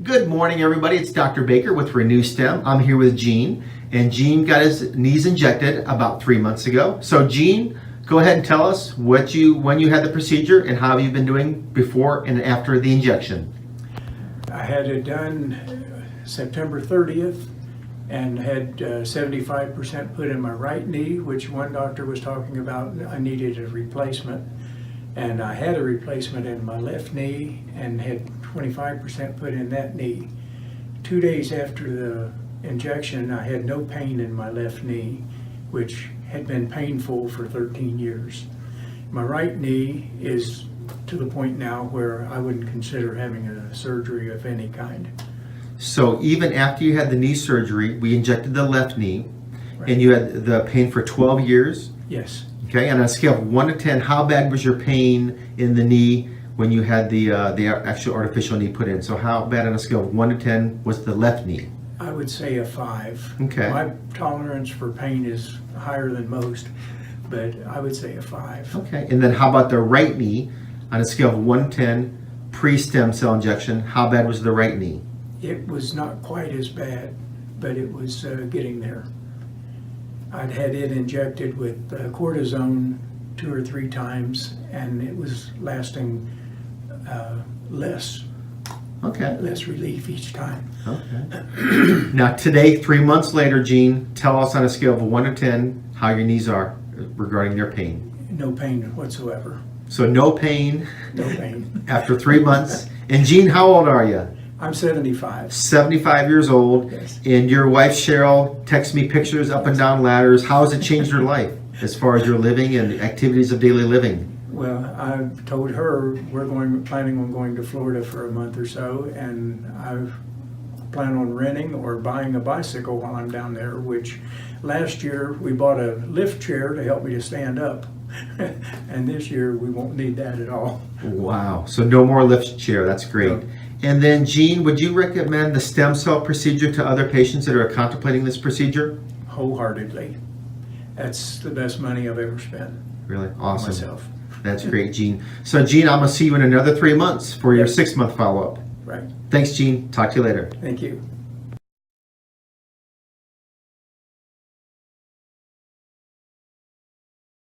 Good morning, everybody. It's Dr. Baker with Renew Stem. I'm here with Gene, and Gene got his knees injected about 3 months ago. So, Gene, go ahead and tell us when you had the procedure and how you've been doing before and after the injection. I had it done September 30th and had 75% put in my right knee, which one doctor was talking about I needed a replacement. And I had a replacement in my left knee and had 25% put in that knee. 2 days after the injection, I had no pain in my left knee, which had been painful for 13 years. My right knee is to the point now where I wouldn't consider having a surgery of any kind. So even after you had the knee surgery, we injected the left knee, Right. and you had the pain for 12 years. Yes. Okay, and on a scale of 1 to 10, how bad was your pain in the knee when you had the actual artificial knee put in? So how bad on a scale of 1 to 10 was the left knee? I would say a 5. Okay. My tolerance for pain is higher than most, but I would say a 5. Okay, and then how about the right knee? On a scale of 1 to 10, pre-stem cell injection, how bad was the right knee? It was not quite as bad, but it was getting there. I'd had it injected with cortisone 2 or 3 times, and it was lasting less relief each time. Okay. Now today, 3 months later, Gene, tell us on a scale of 1 to 10 how your knees are regarding their pain. No pain whatsoever. So no pain. No pain. After 3 months. And Gene, how old are you? I'm 75. 75 years old. Yes. And your wife Cheryl texts me pictures up and down ladders. How has it changed your life as far as your living and activities of daily living? Well, I've told her we're planning on going to Florida for a month or so, and I plan on renting or buying a bicycle while I'm down there, which last year we bought a lift chair to help me to stand up. And this year we won't need that at all. Wow. So no more lift chair. That's great. No. And then, Gene, would you recommend the stem cell procedure to other patients that are contemplating this procedure? Wholeheartedly. That's the best money I've ever spent. Really? Awesome. Myself. That's great, Gene. So, Gene, I'm going to see you in another 3 months for your Yes. 6-month follow-up. Right. Thanks, Gene. Talk to you later. Thank you.